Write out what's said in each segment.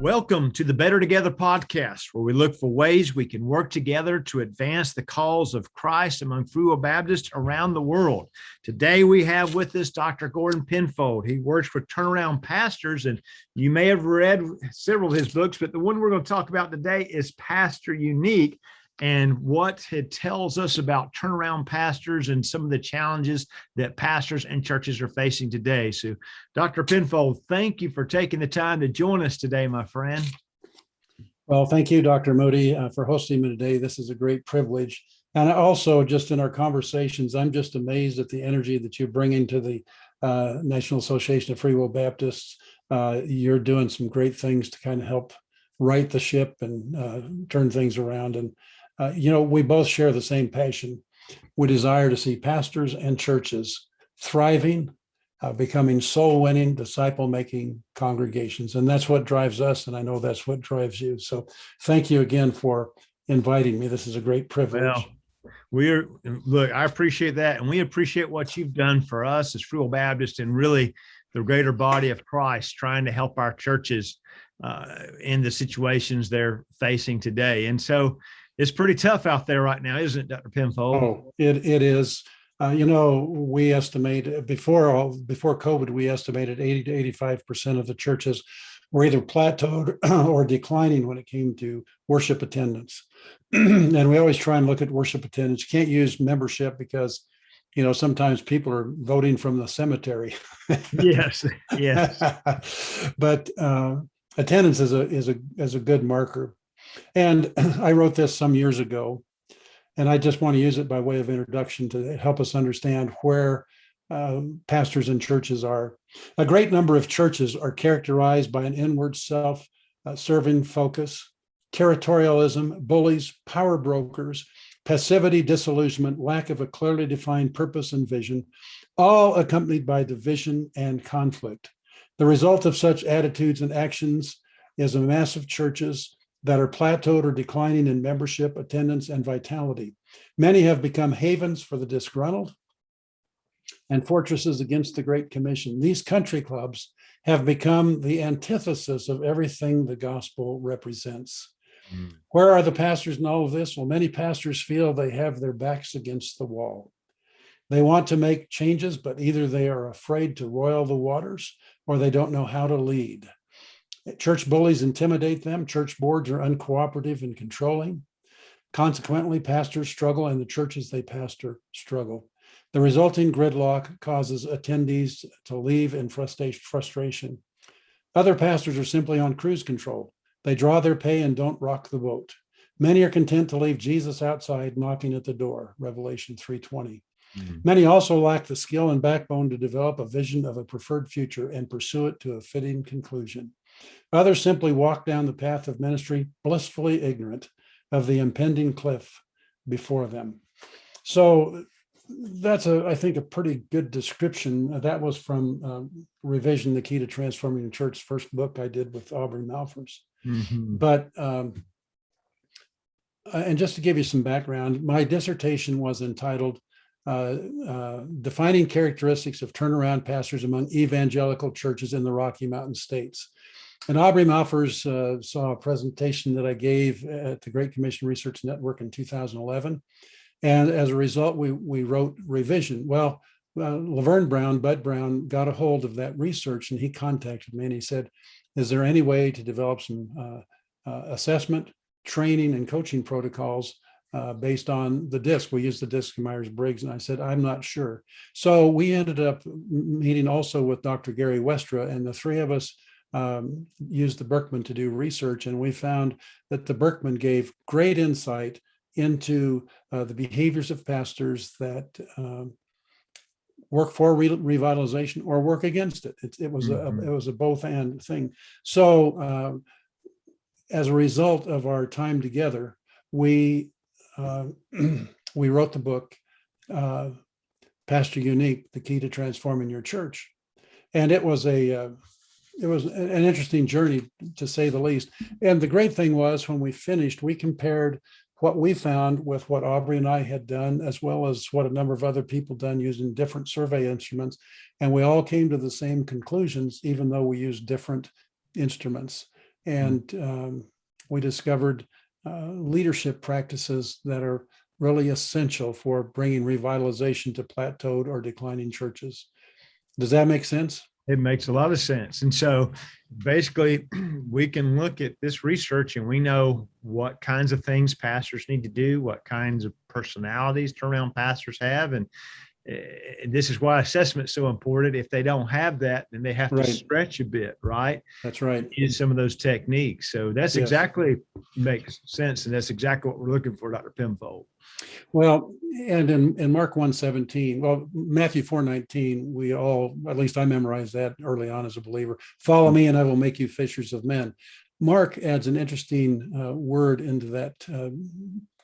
Welcome to the Better Together podcast, where we look for ways we can work together to advance the cause of Christ among Free Will Baptists around the world. Today, we have with us Dr. Gordon Penfold. He works with turnaround pastors, and you may have read several of his books, but the one we're going to talk about today is Pastor Unique, and what it tells us about turnaround pastors and some of the challenges that pastors and churches are facing today. So, Dr. Penfold, thank you for taking the time to join us today, my friend. Well, thank you, Dr. Moody, for hosting me today. This is a great privilege. And also, just in our conversations, I'm just amazed at the energy that you bring into the National Association of Free Will Baptists. You're doing some great things to kind of help right the ship and turn things around. And we both share the same passion. We desire to see pastors and churches thriving, becoming soul-winning, disciple-making congregations. And that's what drives us, and I know that's what drives you. So thank you again for inviting me. This is a great privilege. Well, I appreciate that, and we appreciate what you've done for us as Free Will Baptists and really the greater body of Christ, trying to help our churches in the situations they're facing today. And so it's pretty tough out there right now, isn't it, Dr. Penfold? Oh, it is. We estimate before COVID, we estimated 80 to 85% of the churches were either plateaued or declining when it came to worship attendance. And we always try and look at worship attendance. You can't use membership because, sometimes people are voting from the cemetery. Yes. But attendance is a good marker. And I wrote this some years ago, and I just want to use it by way of introduction to help us understand where pastors and churches are. A great number of churches are characterized by an inward self-serving focus, territorialism, bullies, power brokers, passivity, disillusionment, lack of a clearly defined purpose and vision, all accompanied by division and conflict. The result of such attitudes and actions is a mass of churches that are plateaued or declining in membership, attendance, and vitality. Many have become havens for the disgruntled and fortresses against the Great Commission. These country clubs have become the antithesis of everything the gospel represents. Where are the pastors in all of this? Well, many pastors feel they have their backs against the wall. They want to make changes, but either they are afraid to roil the waters or they don't know how to lead. Church bullies intimidate them. Church boards are uncooperative and controlling. Consequently, pastors struggle and the churches they pastor struggle. The resulting gridlock causes attendees to leave in frustration. Other pastors are simply on cruise control. They draw their pay and don't rock the boat. Many are content to leave Jesus outside knocking at the door, Revelation 3:20. Many also lack the skill and backbone to develop a vision of a preferred future and pursue it to a fitting conclusion. Others simply walk down the path of ministry, blissfully ignorant of the impending cliff before them. So that's, I think, a pretty good description. That was from Revision, The Key to Transforming the Church, first book I did with Aubrey Malphurs. But, and just to give you some background, my dissertation was entitled Defining Characteristics of Turnaround Pastors Among Evangelical Churches in the Rocky Mountain States. And Aubrey Malphurs saw a presentation that I gave at the Great Commission Research Network in 2011. And as a result, we wrote Revision. Well, Bud Brown, got a hold of that research and he contacted me and he said, is there any way to develop some assessment, training, and coaching protocols based on the DISC? We use the DISC Myers-Briggs, and I said, I'm not sure. So we ended up meeting also with Dr. Gary Westra, and the three of us used the Berkman to do research, and we found that the Berkman gave great insight into the behaviors of pastors that work for revitalization or work against it. It was a both and thing. So as a result of our time together, we wrote the book, Pastor Unique, The Key to Transforming Your Church. And it was an interesting journey, to say the least. And the great thing was, when we finished, we compared what we found with what Aubrey and I had done, as well as what a number of other people done using different survey instruments. And we all came to the same conclusions, even though we used different instruments. And we discovered leadership practices that are really essential for bringing revitalization to plateaued or declining churches. Does that make sense? It makes a lot of sense. And so basically, we can look at this research and we know what kinds of things pastors need to do, what kinds of personalities turnaround pastors have. And this is why assessment is so important. If they don't have that, then they have to stretch a bit, right? That's right. Use some of those techniques. So that's exactly makes sense. And that's exactly what we're looking for, Dr. Penfold. Well, and in Mark 1:17, well, Matthew 4:19, we all, at least I memorized that early on as a believer. Follow me and I will make you fishers of men. Mark adds an interesting word into that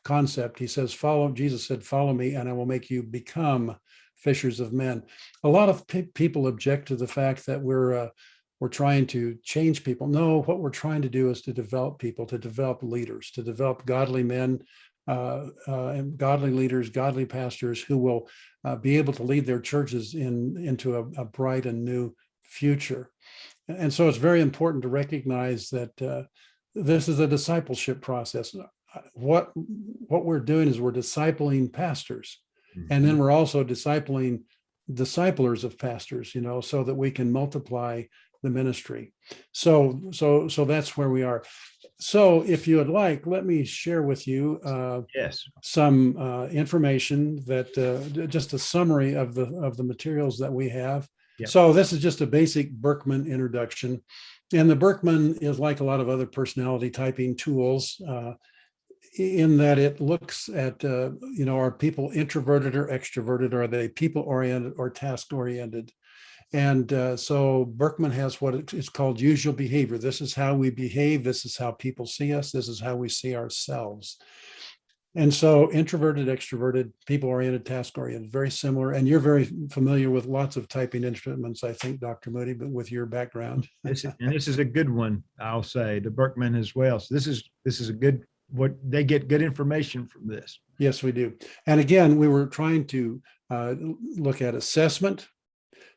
concept. He says, Jesus said, follow me and I will make you become fishers of men. A lot of people object to the fact that we're trying to change people. No, what we're trying to do is to develop people, to develop leaders, to develop godly men, and godly leaders, godly pastors who will be able to lead their churches into a bright and new future. And so it's very important to recognize that this is a discipleship process. What we're doing is we're discipling pastors, and then we're also discipling disciplers of pastors, so that we can multiply the ministry. So that's where we are. So if you would like, let me share with you some information that just a summary of the materials that we have. Yep. So this is just a basic Berkman introduction. And the Berkman is like a lot of other personality typing tools in that it looks at, are people introverted or extroverted? Are they people-oriented or task-oriented? And so Berkman has what it's called usual behavior. This is how we behave. This is how people see us. This is how we see ourselves. And so introverted, extroverted, people-oriented, task-oriented, very similar. And you're very familiar with lots of typing instruments, I think, Dr. Moody, but with your background. This is a good one, I'll say, the Berkman as well. So this is a good, what they get good information from this. Yes, we do. And again, we were trying to look at assessment.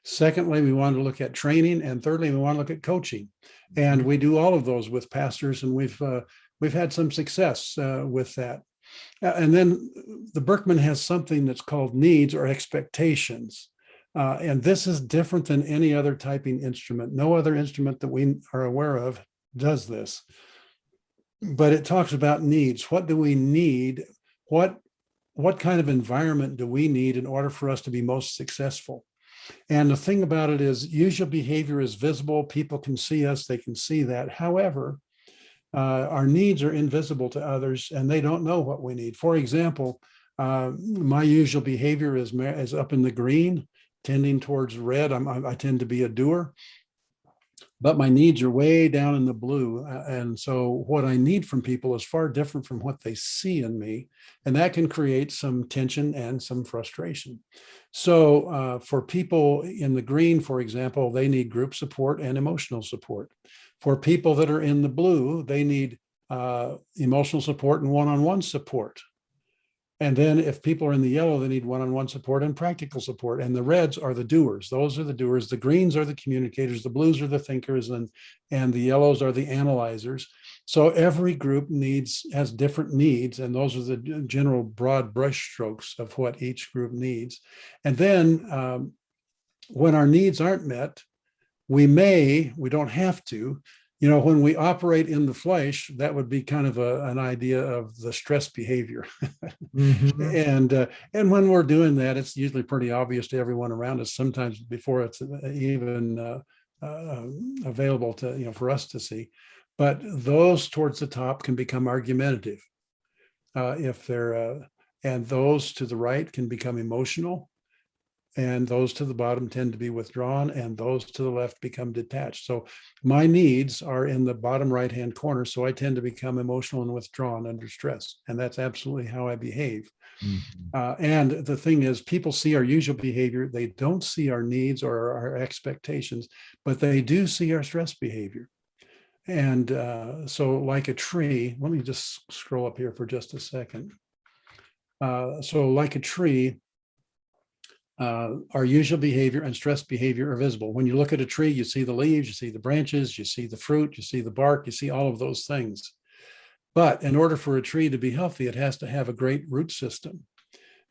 Secondly, we wanted to look at training, and thirdly, we want to look at coaching. And we do all of those with pastors, and we've had some success with that. And then the Berkman has something that's called needs or expectations. And this is different than any other typing instrument. No other instrument that we are aware of does this. But it talks about needs. What do we need? What kind of environment do we need in order for us to be most successful? And the thing about it is usual behavior is visible. People can see us. They can see that. However, our needs are invisible to others and they don't know what we need. For example, my usual behavior is up in the green, tending towards red. I tend to be a doer, but my needs are way down in the blue. And so what I need from people is far different from what they see in me. And that can create some tension and some frustration. So for people in the green, for example, they need group support and emotional support. For people that are in the blue, they need emotional support and one-on-one support. And then if people are in the yellow, they need one-on-one support and practical support. And the reds are the doers. Those are the doers. The greens are the communicators. The blues are the thinkers, and the yellows are the analyzers. So every group has different needs, and those are the general broad brush strokes of what each group needs. And then when our needs aren't met, we don't have to, when we operate in the flesh, that would be kind of an idea of the stress behavior. And when we're doing that, it's usually pretty obvious to everyone around us, sometimes before it's even available to, for us to see. But those towards the top can become argumentative and those to the right can become emotional. And those to the bottom tend to be withdrawn, and those to the left become detached. So my needs are in the bottom right-hand corner. So I tend to become emotional and withdrawn under stress. And that's absolutely how I behave. And the thing is, people see our usual behavior. They don't see our needs or our expectations, but they do see our stress behavior. And so like a tree, let me just scroll up here for just a second. So like a tree, our usual behavior and stress behavior are visible. When you look at a tree, you see the leaves, you see the branches, you see the fruit, you see the bark, you see all of those things. But in order for a tree to be healthy, it has to have a great root system.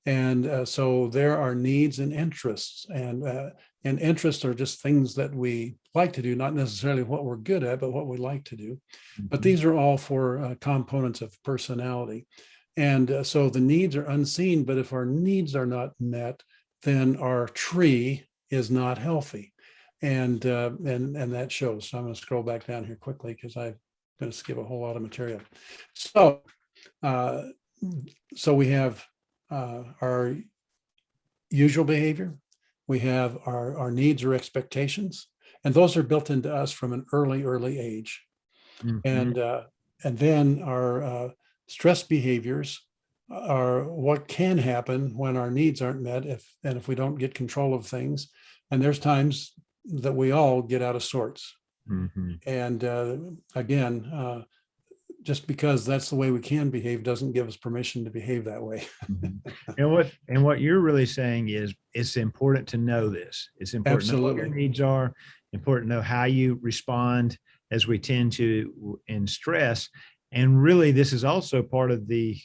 And so there are needs and interests, and interests are just things that we like to do, not necessarily what we're good at, but what we like to do. But these are all for components of personality. And so the needs are unseen, but if our needs are not met, then our tree is not healthy. And that shows. So I'm going to scroll back down here quickly because I'm going to skip a whole lot of material. So we have our usual behavior, we have our needs or expectations, and those are built into us from an early age. And then our stress behaviors are what can happen when our needs aren't met if we don't get control of things. And there's times that we all get out of sorts. And again, just because that's the way we can behave doesn't give us permission to behave that way. And what you're really saying is it's important to know this. It's important to know what your needs are, important to know how you respond, as we tend to in stress. And really, this is also part of the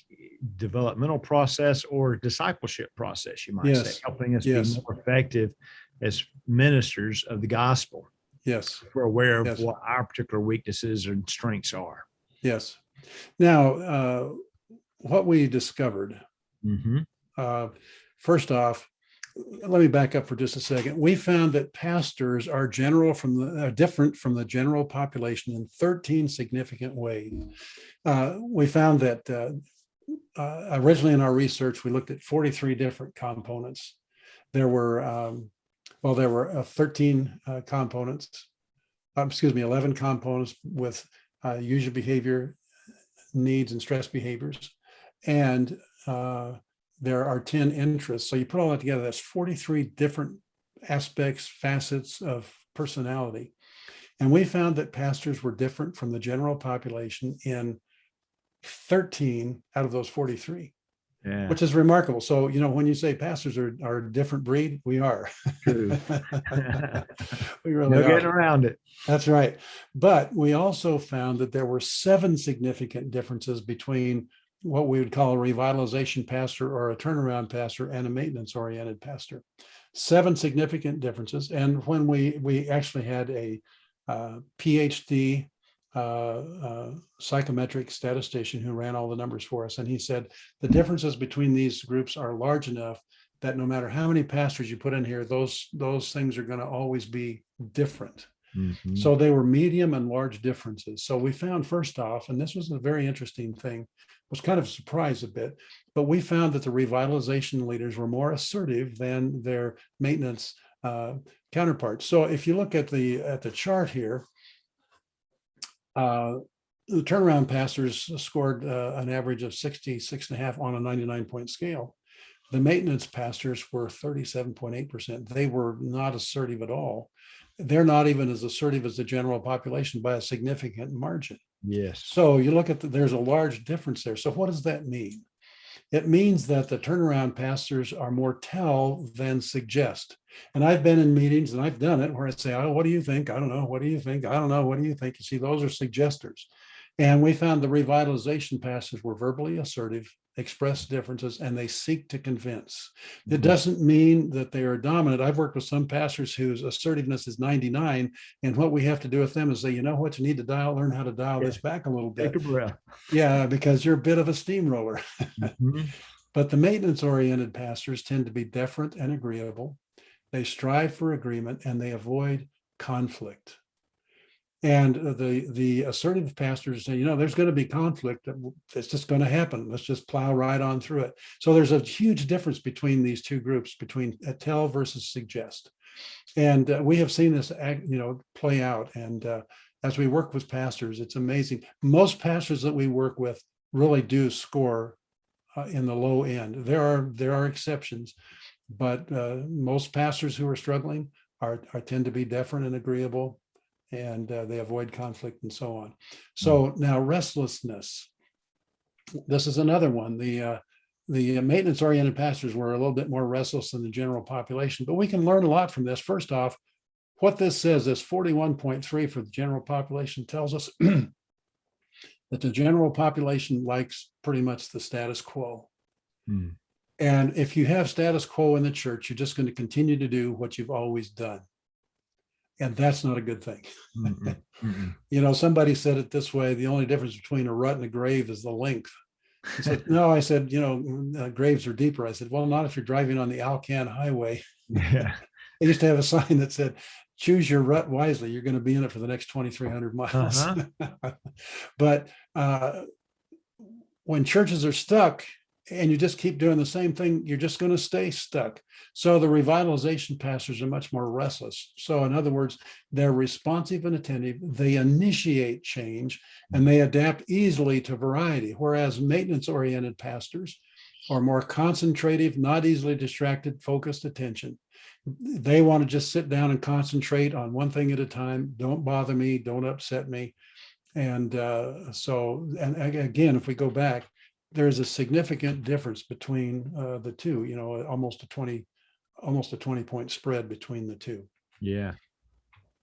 developmental process or discipleship process, you might say, helping us be more effective as ministers of the gospel. Yes. We're aware of what our particular weaknesses and strengths are. Yes. Now, what we discovered, first off, let me back up for just a second. We found that pastors are different from the general population in 13 significant ways. We found that originally in our research, we looked at 43 different components. There were 13 components, 11 components with usual behavior, needs, and stress behaviors. And there are 10 interests. So you put all that together, that's 43 different aspects, facets of personality. And we found that pastors were different from the general population in 13 out of those 43. Yeah. Which is remarkable. So, when you say pastors are a different breed, we are. True. We really are. Getting around it. That's right. But we also found that there were 7 significant differences between what we would call a revitalization pastor or a turnaround pastor and a maintenance-oriented pastor. 7 significant differences. And when we actually had a PhD psychometric statistician who ran all the numbers for us. And he said, the differences between these groups are large enough that no matter how many pastors you put in here, those things are going to always be different. So they were medium and large differences. So we found, first off, and this was a very interesting thing, was kind of a surprise a bit, but we found that the revitalization leaders were more assertive than their maintenance counterparts. So if you look at the chart here, the turnaround pastors scored an average of 66.5 on a 99-point scale. The maintenance pastors were 37.8%. They were not assertive at all. They're not even as assertive as the general population by a significant margin. Yes. So you look at there's a large difference there. So what does that mean? It means that the turnaround pastors are more tell than suggest. And I've been in meetings and I've done it where I say, oh, what do you think? I don't know. What do you think? I don't know. What do you think? You see, those are suggesters. And we found the revitalization pastors were verbally assertive, express differences, and they seek to convince. It doesn't mean that they are dominant. I've worked with some pastors whose assertiveness is 99, and what we have to do with them is say, you know what, you need to learn how to dial this back a little bit. Take a breath. Yeah, because you're a bit of a steamroller. But the maintenance-oriented pastors tend to be deferent and agreeable. They strive for agreement and they avoid conflict. And the assertive pastors say, there's going to be conflict. It's just going to happen. Let's just plow right on through it. So there's a huge difference between these two groups, between tell versus suggest. And we have seen this, play out. And as we work with pastors, it's amazing. Most pastors that we work with really do score in the low end. There are exceptions, but most pastors who are struggling tend to be deferent and agreeable. And they avoid conflict and so on. So now restlessness. This is another one. The the maintenance-oriented pastors were a little bit more restless than the general population, but we can learn a lot from this. First off, what this says, this 41.3 for the general population tells us that the general population likes pretty much the status quo. Hmm. And if you have status quo in the church, you're just going to continue to do what you've always done. And that's not a good thing. Mm-mm. Mm-mm. You know, somebody said it this way: the only difference between a rut and a grave is the length. He said, no, I said, you know, graves are deeper. I said, well, not if you're driving on the Alcan Highway. Yeah. They used to have a sign that said, choose your rut wisely. You're going to be in it for the next 2,300 miles. Uh-huh. But when churches are stuck and you just keep doing the same thing, you're just going to stay stuck. So the revitalization pastors are much more restless. So in other words, they're responsive and attentive. They initiate change and they adapt easily to variety. Whereas maintenance-oriented pastors are more concentrative, not easily distracted, focused attention. They want to just sit down and concentrate on one thing at a time. Don't bother me. Don't upset me. And and again, if we go back, there's a significant difference between the two, you know, almost a 20-point spread between the two. Yeah.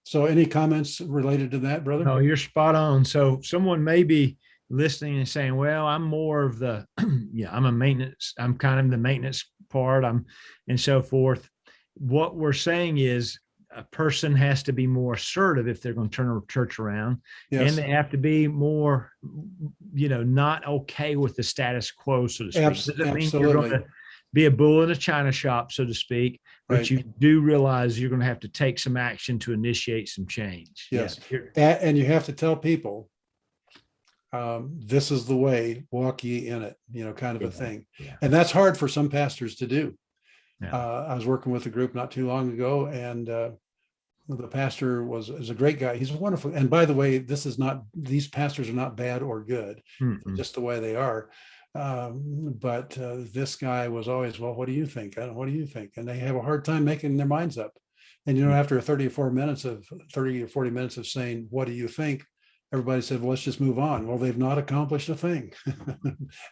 So any comments related to that, brother? No, you're spot on. So someone may be listening and saying, well, I'm more of the, I'm kind of the maintenance part. And so forth. What we're saying is a person has to be more assertive if they're going to turn a church around. Yes. And they have to be more, not okay with the status quo, so to speak. Doesn't mean you're going to be a bull in a china shop, so to speak, but right. You do realize you're going to have to take some action to initiate some change. Yes. Yeah. And you have to tell people, this is the way, walk ye in it, kind of a thing. Yeah. And that's hard for some pastors to do. Yeah. I was working with a group not too long ago, and the pastor is a great guy. He's wonderful. And by the way, these pastors are not bad or good, just the way they are. But this guy was always, well, what do you think? What do you think? And they have a hard time making their minds up. And, after 30 or 40 minutes of saying, what do you think? Everybody said, well, let's just move on. Well, they've not accomplished a thing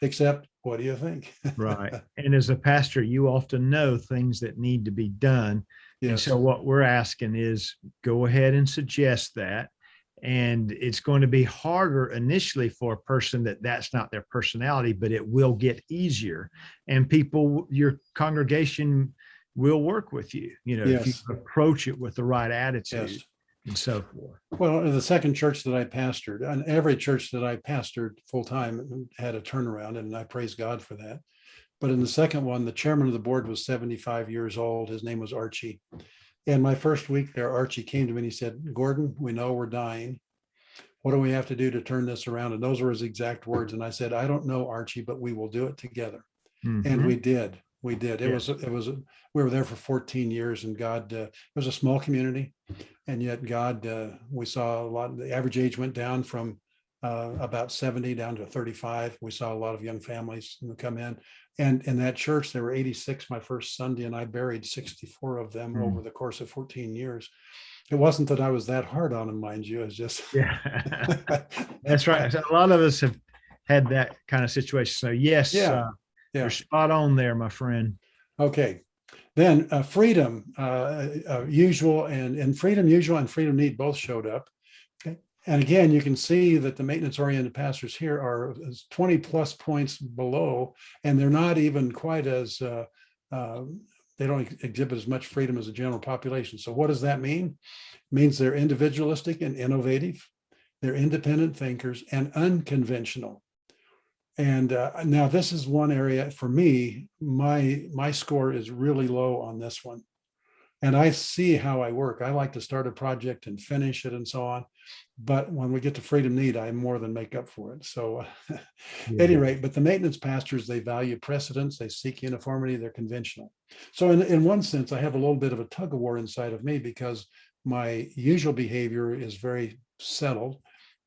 except, what do you think? Right. And as a pastor, you often know things that need to be done. Yes. And so what we're asking is go ahead and suggest that. And it's going to be harder initially for a person that's not their personality, but it will get easier. And your congregation will work with you, yes. if you approach it with the right attitude. Yes. And so forth. Well, in the second church that I pastored, and every church that I pastored full time had a turnaround, and I praise God for that. But in the second one, the chairman of the board was 75 years old. His name was Archie. And my first week there, Archie came to me and he said, Gordon, we know we're dying. What do we have to do to turn this around? And those were his exact words. And I said, I don't know, Archie, but we will do it together. Mm-hmm. And we did. We did. It was, we were there for 14 years, and God, it was a small community. And yet God, we saw a lot, the average age went down from about 70 down to 35. We saw a lot of young families come in. And in that church, there were 86 my first Sunday, and I buried 64 of them over the course of 14 years. It wasn't that I was that hard on them, mind you. It's just. Yeah, that's right. So a lot of us have had that kind of situation. So yes, you're spot on there, my friend. Okay. Then freedom, usual and freedom usual and freedom need both showed up. Okay. And again, you can see that the maintenance-oriented pastors here are 20 plus points below, and they're not even quite as, they don't exhibit as much freedom as the general population. So what does that mean? It means they're individualistic and innovative. They're independent thinkers and unconventional. And now this is one area for me, my score is really low on this one. And I see how I work. I like to start a project and finish it and so on. But when we get to freedom need, I more than make up for it. So at any rate, but the maintenance pastors, they value precedence, they seek uniformity, they're conventional. So in one sense, I have a little bit of a tug of war inside of me because my usual behavior is very settled,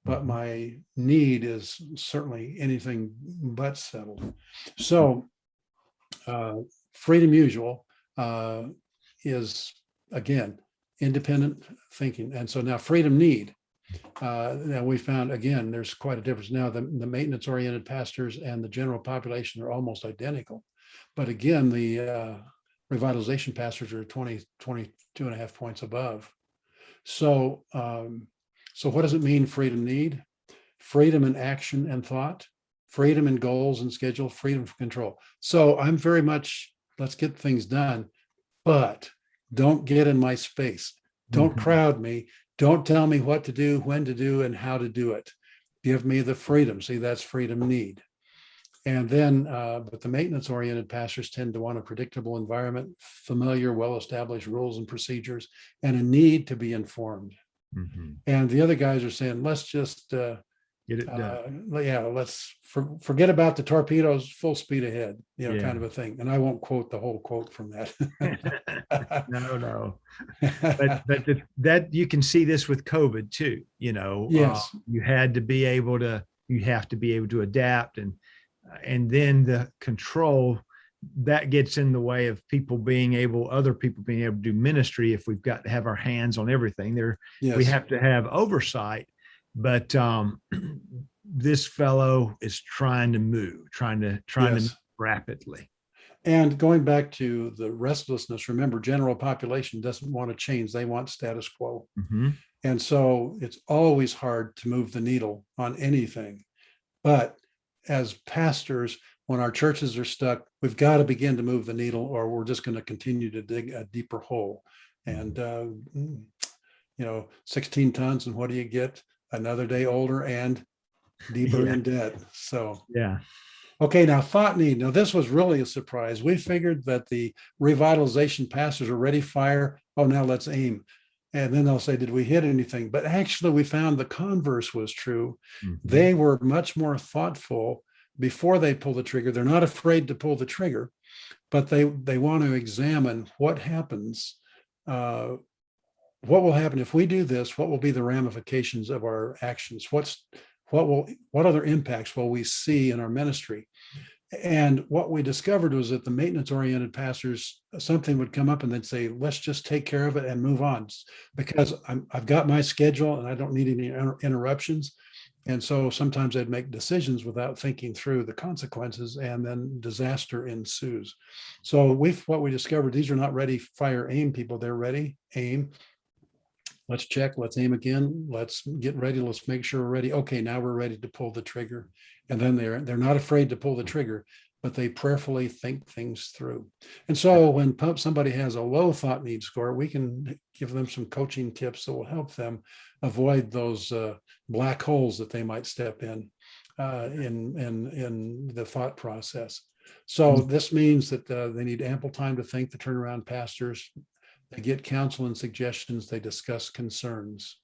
but my need is certainly anything but settled. So freedom usual is, again, independent thinking. And so now freedom need. Now we found, again, there's quite a difference. Now the maintenance-oriented pastors and the general population are almost identical. But again, the revitalization pastors are 22 and a half points above. So, so what does it mean freedom need? Freedom in action and thought, freedom in goals and schedule, freedom from control. So I'm very much, let's get things done, but don't get in my space. Don't crowd me. Don't tell me what to do, when to do, and how to do it. Give me the freedom. See, that's freedom need. And then, but the maintenance-oriented pastors tend to want a predictable environment, familiar, well-established rules and procedures, and a need to be informed. And the other guys are saying, let's just get it done. Let's forget about the torpedoes, full speed ahead, kind of a thing. And I won't quote the whole quote from that. No. But that you can see this with COVID too. Yes. You have to be able to adapt, and then the control that gets in the way of other people being able to do ministry. If we've got to have our hands on everything there, we have to have oversight. But this fellow is trying to move rapidly. And going back to the restlessness, remember, general population doesn't want to change. They want status quo. And so it's always hard to move the needle on anything. But as pastors, when our churches are stuck, we've got to begin to move the needle, or we're just going to continue to dig a deeper hole. And, 16 tons, and what do you get? Another day older and deeper in debt. So, okay, now thought need. Now, this was really a surprise. We figured that the revitalization pastors are ready, fire. Oh, now let's aim. And then they'll say, did we hit anything? But actually, we found the converse was true. They were much more thoughtful before they pull the trigger. They're not afraid to pull the trigger, but they want to examine what happens. What will happen if we do this? What will be the ramifications of our actions? What other impacts will we see in our ministry? And what we discovered was that the maintenance-oriented pastors, something would come up and they'd say, let's just take care of it and move on, because I've got my schedule and I don't need any interruptions. And so sometimes they'd make decisions without thinking through the consequences, and then disaster ensues. So what we discovered, these are not ready, fire, aim people. They're ready, aim. Let's check, let's aim again, let's get ready, let's make sure we're ready. Okay, now we're ready to pull the trigger. And then they're not afraid to pull the trigger, but they prayerfully think things through. And so when somebody has a low thought need score, we can give them some coaching tips that will help them avoid those black holes that they might step in the thought process. So this means that they need ample time to think. The turnaround pastors, they get counsel and suggestions, they discuss concerns.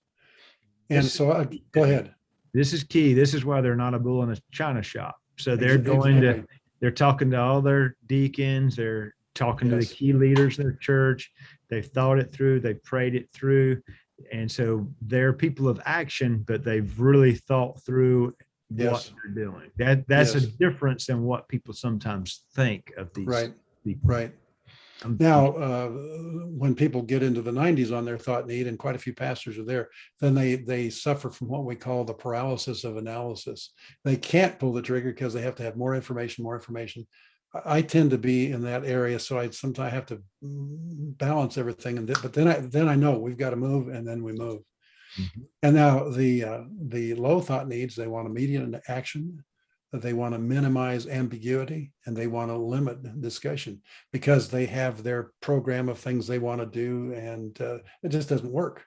And so go ahead. This is key. This is why they're not a bull in a china shop. So they're they're talking to all their deacons, they're talking to the key leaders in their church. They've thought it through, they've prayed it through. And so they're people of action, but they've really thought through what they're doing. That's a difference than what people sometimes think of these people. Right. Now, when people get into the 90s on their thought need, and quite a few pastors are there, then they suffer from what we call the paralysis of analysis. They can't pull the trigger because they have to have more information. I tend to be in that area, so I sometimes have to balance everything. But then I know we've got to move, and then we move. And now the low thought needs, they want immediate action. They want to minimize ambiguity, and they want to limit discussion because they have their program of things they want to do, and it just doesn't work.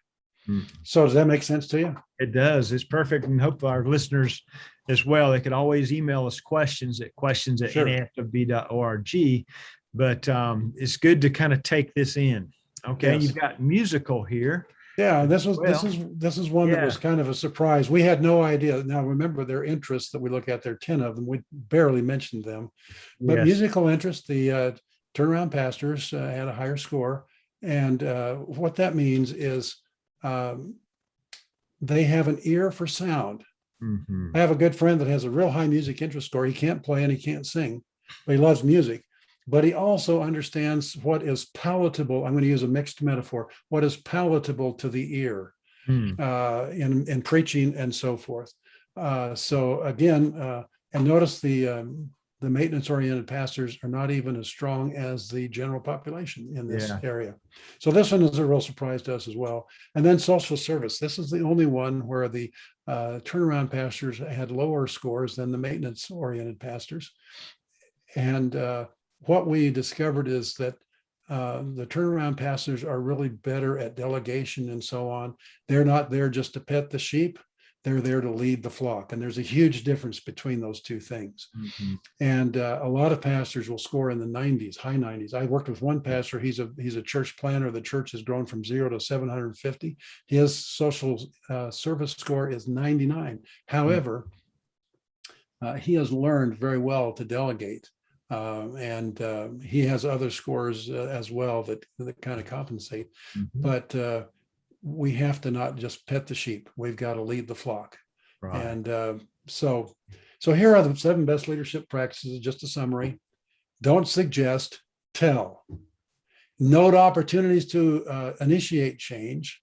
So does that make sense to you? It does. It's perfect. And hope our listeners as well, they could always email us questions at NAFWB.org. But it's good to kind of take this in. Okay. You've got musical here. Yeah, this is one that was kind of a surprise. We had no idea. Now remember, their interests that we look at, there are 10 of them. We barely mentioned them, but musical interest. The turnaround pastors had a higher score, and what that means is they have an ear for sound. I have a good friend that has a real high music interest score. He can't play and he can't sing, but he loves music. But he also understands what is palatable. I'm going to use a mixed metaphor. What is palatable to the ear? in preaching and so forth. So again, and notice the maintenance-oriented pastors are not even as strong as the general population in this area. So this one is a real surprise to us as well. And then social service. This is the only one where the turnaround pastors had lower scores than the maintenance-oriented pastors. And what we discovered is that the turnaround pastors are really better at delegation and so on. They're not there just to pet the sheep. They're there to lead the flock. And there's a huge difference between those two things. Mm-hmm. And a lot of pastors will score in the 90s, high 90s. I worked with one pastor. He's a church planner. The church has grown from 0 to 750. His social service score is 99. However, he has learned very well to delegate. And he has other scores as well that kind of compensate. Mm-hmm. But we have to not just pet the sheep. We've got to lead the flock. Right. And so here are the 7 best leadership practices, just a summary. Don't suggest, tell. Note opportunities to initiate change.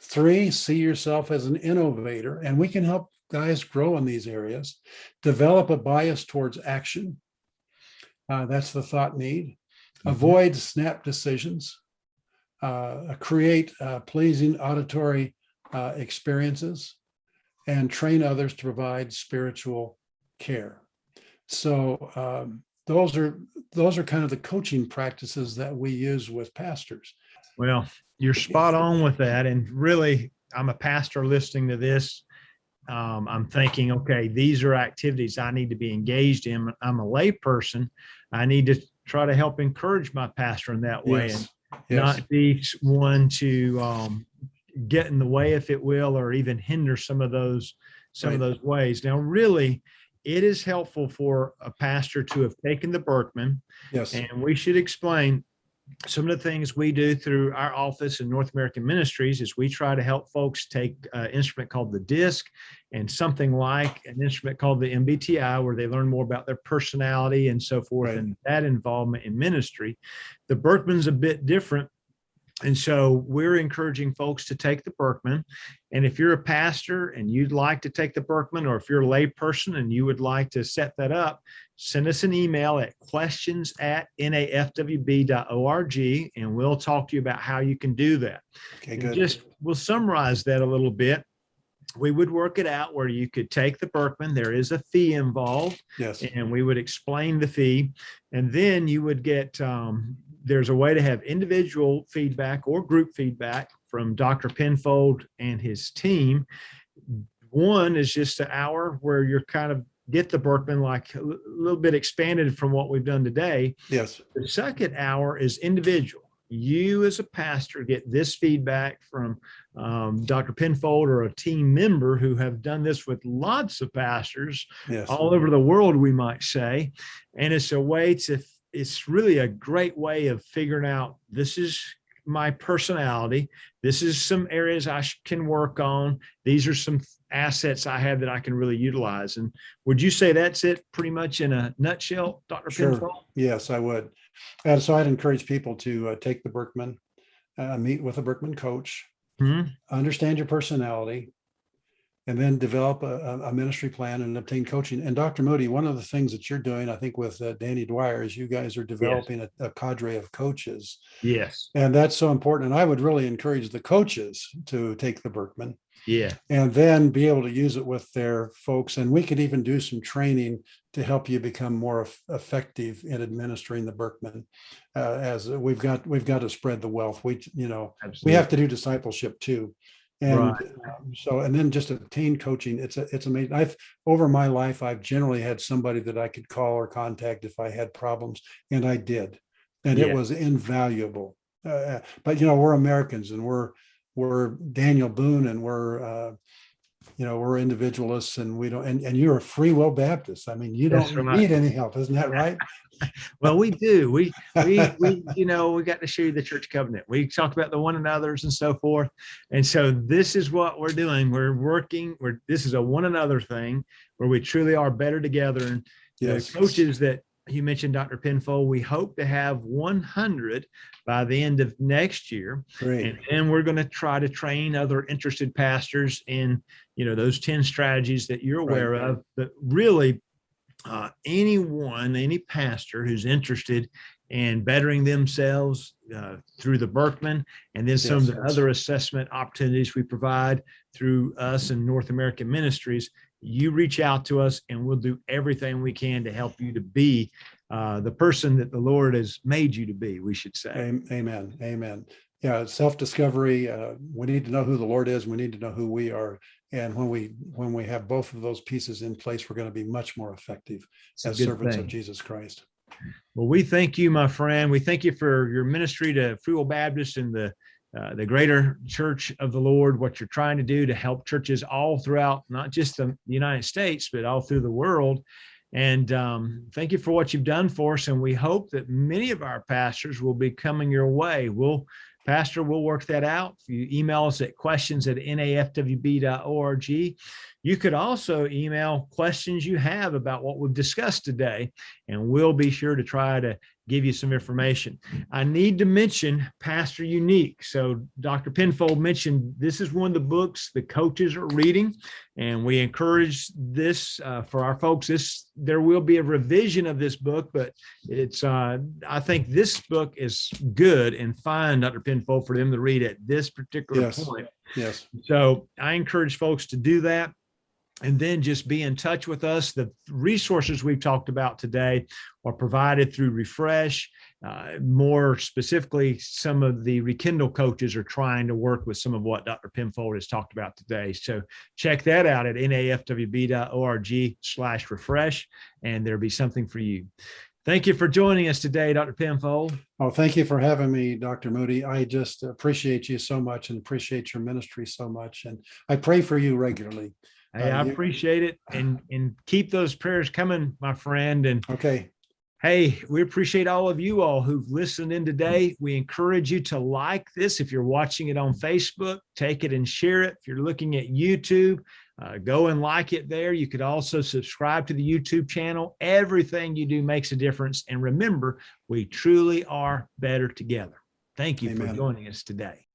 3, see yourself as an innovator, and we can help guys grow in these areas. Develop a bias towards action. That's the thought need. Mm-hmm. Avoid snap decisions. Create pleasing auditory experiences, and train others to provide spiritual care. So those are kind of the coaching practices that we use with pastors. Well, you're spot on with that. And really, I'm a pastor listening to this. I'm thinking, okay, these are activities I need to be engaged in. I'm a lay person. I need to try to help encourage my pastor in that way. Yes. And not be one to get in the way, if it will, or even hinder some of those ways. Now, really, it is helpful for a pastor to have taken the Berkman. Yes. And we should explain some of the things we do through our office in North American Ministries is we try to help folks take an instrument called the DISC and something like an instrument called the MBTI, where they learn more about their personality and so forth, right, and that involvement in ministry. The Berkman's a bit different. And so we're encouraging folks to take the Berkman. And if you're a pastor and you'd like to take the Berkman, or if you're a lay person and you would like to set that up, send us an email at questions@nafwb.org, and we'll talk to you about how you can do that. Okay, good. We'll summarize that a little bit. We would work it out where you could take the Berkman. There is a fee involved. Yes. And we would explain the fee. And then you would get, there's a way to have individual feedback or group feedback from Dr. Penfold and his team. One is just an hour where you're kind of get the Berkman like a little bit expanded from what we've done today. Yes. The second hour is individual. You as a pastor get this feedback from Dr. Penfold or a team member who have done this with lots of pastors all over the world, we might say. And it's a way to, it's really a great way of figuring out, this is my personality. This is some areas I can work on. These are some assets I have that I can really utilize. And would you say that's it pretty much in a nutshell, Dr. Penfold? Yes, I would. And so I'd encourage people to take the Berkman, meet with a Berkman coach, understand your personality, and then develop a ministry plan and obtain coaching. And Dr. Moody, one of the things that you're doing, I think, with Danny Dwyer, is you guys are developing a cadre of coaches. Yes. And that's so important. And I would really encourage the coaches to take the Berkman. Yeah. And then be able to use it with their folks. And we could even do some training to help you become more effective in administering the Berkman. As we've got to spread the wealth. We have to do discipleship too. And so, and then just obtain coaching. It's amazing. Over my life, I've generally had somebody that I could call or contact if I had problems, and I did, and it was invaluable. But we're Americans, and we're Daniel Boone, and we're individualists, and we don't. And you're a free will Baptist. I mean, you don't need any help, isn't that right? Well, we do. We got to show you the church covenant. We talk about the one another's and so forth. And so this is what we're doing. We're working. This is a one another thing where we truly are better together. And the coaches that you mentioned Dr. Penfold, we hope to have 100 by the end of next year. Great. And then we're going to try to train other interested pastors in, those 10 strategies that you're aware of. But really, any pastor who's interested in bettering themselves through the Berkman, and then some of the other assessment opportunities we provide through us and North American Ministries, you reach out to us and we'll do everything we can to help you to be the person that the Lord has made you to be, we should say. Amen. Amen. Yeah, self-discovery. We need to know who the Lord is. We need to know who we are. And when we have both of those pieces in place, we're going to be much more effective as servants of Jesus Christ. Well, we thank you, my friend. We thank you for your ministry to Free Will Baptist and the greater church of the Lord, what you're trying to do to help churches all throughout, not just the United States, but all through the world. And thank you for what you've done for us. And we hope that many of our pastors will be coming your way. Pastor, we'll work that out. If you email us at questions@nafwb.org. You could also email questions you have about what we've discussed today, and we'll be sure to try to give you some information. I need to mention Pastor Unique. So Dr. Penfold mentioned this is one of the books the coaches are reading, and we encourage this for our folks. There will be a revision of this book, but it's I think this book is good and fine, Dr. Penfold, for them to read at this particular point. Yes. So I encourage folks to do that. And then just be in touch with us. The resources we've talked about today are provided through Refresh. More specifically, some of the Rekindle coaches are trying to work with some of what Dr. Penfold has talked about today. So check that out at nafwb.org/refresh, and there'll be something for you. Thank you for joining us today, Dr. Penfold. Oh, thank you for having me, Dr. Moody. I just appreciate you so much and appreciate your ministry so much. And I pray for you regularly. Hey, I appreciate it, and keep those prayers coming, my friend. And okay. Hey, we appreciate all of you all who've listened in today. We encourage you to like this. If you're watching it on Facebook, take it and share it. If you're looking at YouTube, go and like it there. You could also subscribe to the YouTube channel. Everything you do makes a difference. And remember, we truly are better together. Thank you for joining us today.